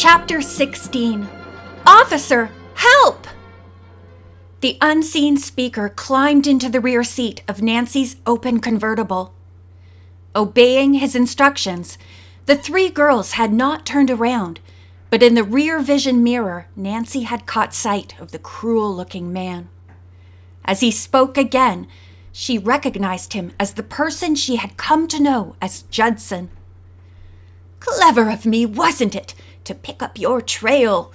Chapter 16. Officer, help! The unseen speaker climbed into the rear seat of Nancy's open convertible. Obeying his instructions, the three girls had not turned around, but in the rear vision mirror, Nancy had caught sight of the cruel-looking man. As he spoke again, she recognized him as the person she had come to know as Judson. "Clever of me, wasn't it, to pick up your trail?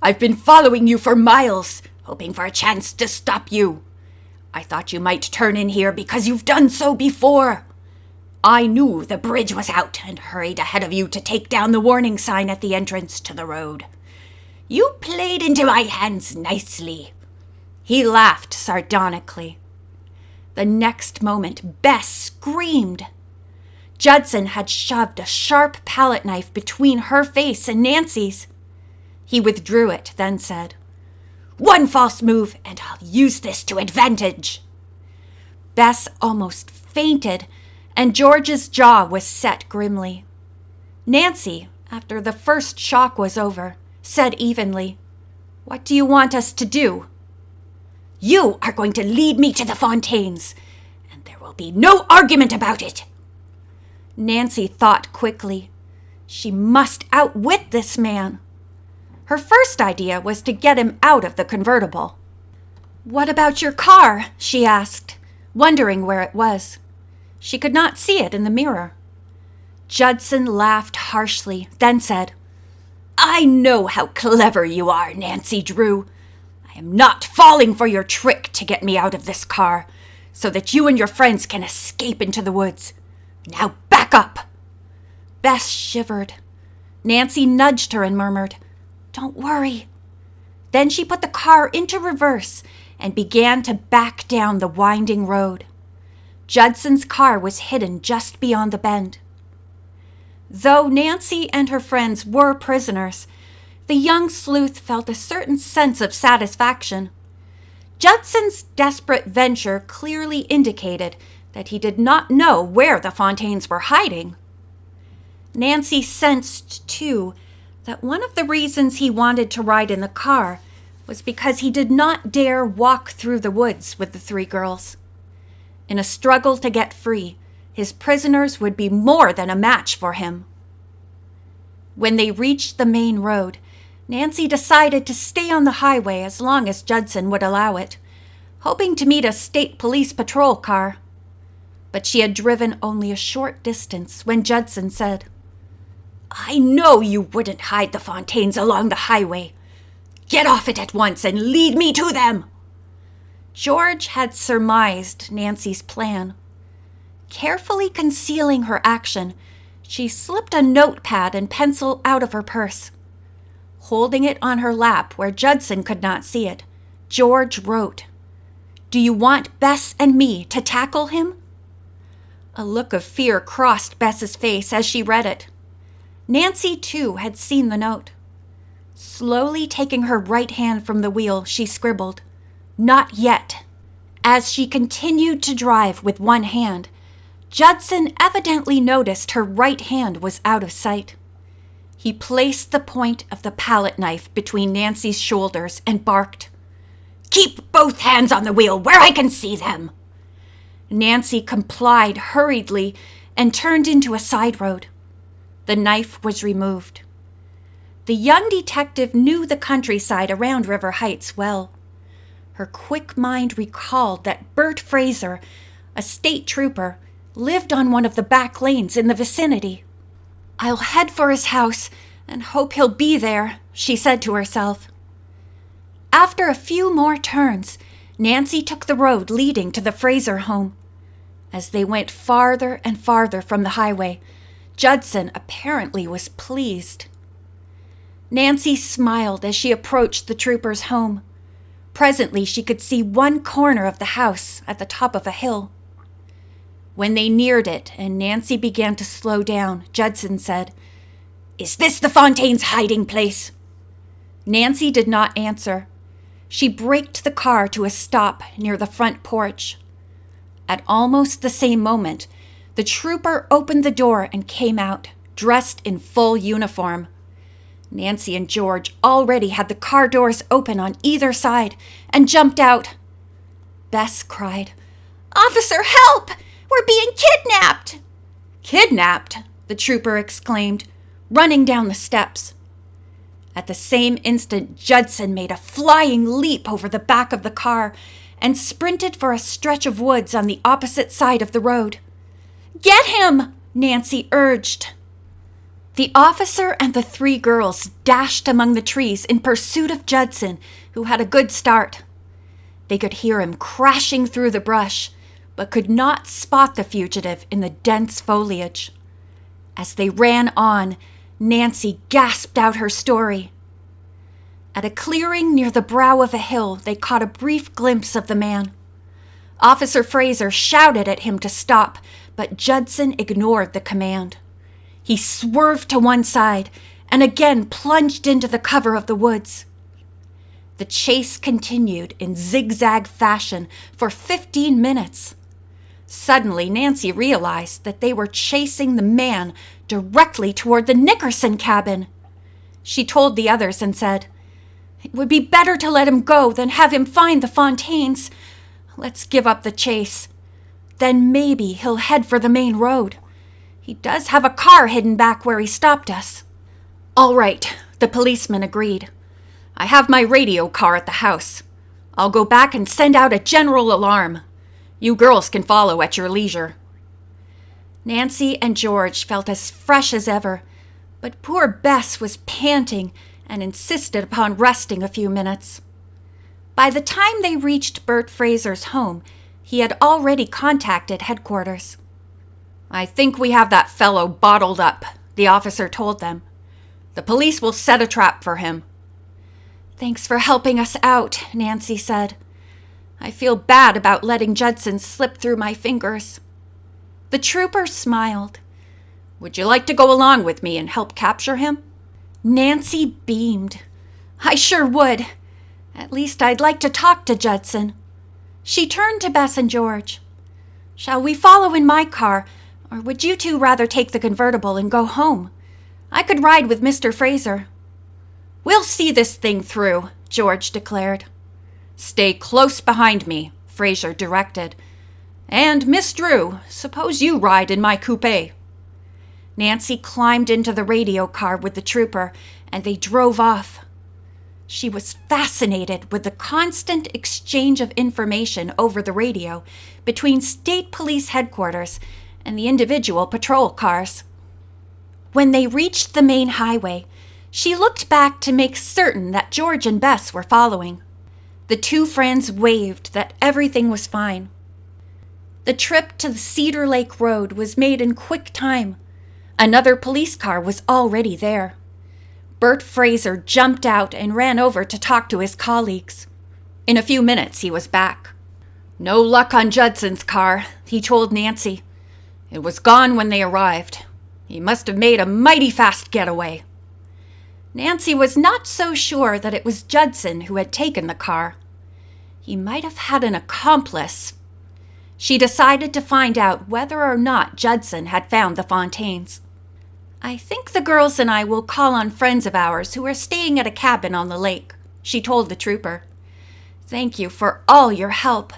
I've been following you for miles, hoping for a chance to stop you. I thought you might turn in here because you've done so before. I knew the bridge was out and hurried ahead of you to take down the warning sign at the entrance to the road. You played into my hands nicely." He laughed sardonically. The next moment, Bess screamed. Judson had shoved a sharp palette knife between her face and Nancy's. He withdrew it, then said, "One false move, and I'll use this to advantage." Bess almost fainted, and George's jaw was set grimly. Nancy, after the first shock was over, said evenly, "What do you want us to do?" "You are going to lead me to the Fontaines, and there will be no argument about it." Nancy thought quickly. She must outwit this man. Her first idea was to get him out of the convertible. "What about your car?" she asked, wondering where it was. She could not see it in the mirror. Judson laughed harshly, then said, "I know how clever you are, Nancy Drew. I am not falling for your trick to get me out of this car, so that you and your friends can escape into the woods. Now back up." Bess shivered. Nancy nudged her and murmured, "Don't worry." Then she put the car into reverse and began to back down the winding road. Judson's car was hidden just beyond the bend. Though Nancy and her friends were prisoners, the young sleuth felt a certain sense of satisfaction. Judson's desperate venture clearly indicated that he did not know where the Fontaines were hiding. Nancy sensed, too, that one of the reasons he wanted to ride in the car was because he did not dare walk through the woods with the three girls. In a struggle to get free, his prisoners would be more than a match for him. When they reached the main road, Nancy decided to stay on the highway as long as Judson would allow it, hoping to meet a state police patrol car. But she had driven only a short distance when Judson said, "I know you wouldn't hide the Fontaines along the highway. Get off it at once and lead me to them." George had surmised Nancy's plan. Carefully concealing her action, she slipped a notepad and pencil out of her purse. Holding it on her lap where Judson could not see it, George wrote, "Do you want Bess and me to tackle him?" A look of fear crossed Bess's face as she read it. Nancy, too, had seen the note. Slowly taking her right hand from the wheel, she scribbled, "Not yet." As she continued to drive with one hand, Judson evidently noticed her right hand was out of sight. He placed the point of the palette knife between Nancy's shoulders and barked, "Keep both hands on the wheel where I can see them." Nancy complied hurriedly and turned into a side road. The knife was removed. The young detective knew the countryside around River Heights well. Her quick mind recalled that Bert Fraser, a state trooper, lived on one of the back lanes in the vicinity. "I'll head for his house and hope he'll be there," she said to herself. After a few more turns, Nancy took the road leading to the Fraser home. As they went farther and farther from the highway, Judson apparently was pleased. Nancy smiled as she approached the trooper's home. Presently, she could see one corner of the house at the top of a hill. When they neared it and Nancy began to slow down, Judson said, "Is this the Fontaines' hiding place?" Nancy did not answer. She braked the car to a stop near the front porch. At almost the same moment, the trooper opened the door and came out, dressed in full uniform. Nancy and George already had the car doors open on either side and jumped out. Bess cried, "Officer, help! We're being kidnapped!" "Kidnapped?" the trooper exclaimed, running down the steps. At the same instant, Judson made a flying leap over the back of the car and sprinted for a stretch of woods on the opposite side of the road. "Get him!" Nancy urged. The officer and the three girls dashed among the trees in pursuit of Judson, who had a good start. They could hear him crashing through the brush, but could not spot the fugitive in the dense foliage. As they ran on, Nancy gasped out her story. At a clearing near the brow of a hill, they caught a brief glimpse of the man. Officer Fraser shouted at him to stop, but Judson ignored the command. He swerved to one side and again plunged into the cover of the woods. The chase continued in zigzag fashion for 15 minutes. Suddenly, Nancy realized that they were chasing the man directly toward the Nickerson cabin. She told the others and said, "It would be better to let him go than have him find the Fontaines. Let's give up the chase. Then maybe he'll head for the main road. He does have a car hidden back where he stopped us." "All right," the policeman agreed. "I have my radio car at the house. I'll go back and send out a general alarm. You girls can follow at your leisure." Nancy and George felt as fresh as ever, but poor Bess was panting and insisted upon resting a few minutes. By the time they reached Bert Fraser's home, he had already contacted headquarters. "I think we have that fellow bottled up," the officer told them. "The police will set a trap for him." "Thanks for helping us out," Nancy said. "I feel bad about letting Judson slip through my fingers." The trooper smiled. "Would you like to go along with me and help capture him?" Nancy beamed. "I sure would. At least I'd like to talk to Judson." She turned to Bess and George. "Shall we follow in my car, or would you two rather take the convertible and go home? I could ride with Mr. Fraser." "We'll see this thing through," George declared. "Stay close behind me," Fraser directed. "And, Miss Drew, suppose you ride in my coupe." Nancy climbed into the radio car with the trooper, and they drove off. She was fascinated with the constant exchange of information over the radio between state police headquarters and the individual patrol cars. When they reached the main highway, she looked back to make certain that George and Bess were following. The two friends waved that everything was fine. The trip to the Cedar Lake Road was made in quick time. Another police car was already there. Bert Fraser jumped out and ran over to talk to his colleagues. In a few minutes, he was back. "No luck on Judson's car," he told Nancy. "It was gone when they arrived. He must have made a mighty fast getaway." Nancy was not so sure that it was Judson who had taken the car. He might have had an accomplice. She decided to find out whether or not Judson had found the Fontaines. "I think the girls and I will call on friends of ours who are staying at a cabin on the lake," she told the trooper. "Thank you for all your help."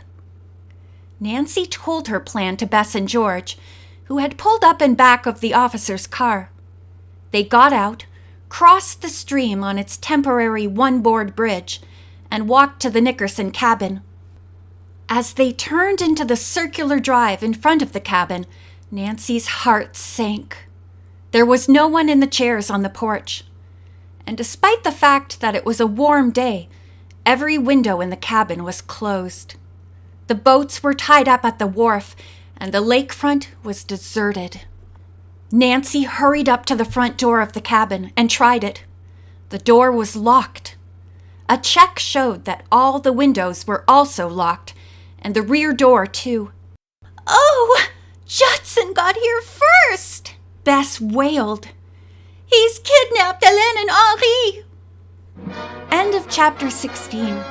Nancy told her plan to Bess and George, who had pulled up in back of the officer's car. They got out, crossed the stream on its temporary one-board bridge, and walked to the Nickerson cabin. As they turned into the circular drive in front of the cabin, Nancy's heart sank. There was no one in the chairs on the porch. And despite the fact that it was a warm day, every window in the cabin was closed. The boats were tied up at the wharf, and the lakefront was deserted. Nancy hurried up to the front door of the cabin and tried it. The door was locked. A check showed that all the windows were also locked, and the rear door, too. "Oh, Judson got here first!" Bess wailed. "He's kidnapped Hélène and Henri!" End of chapter 16.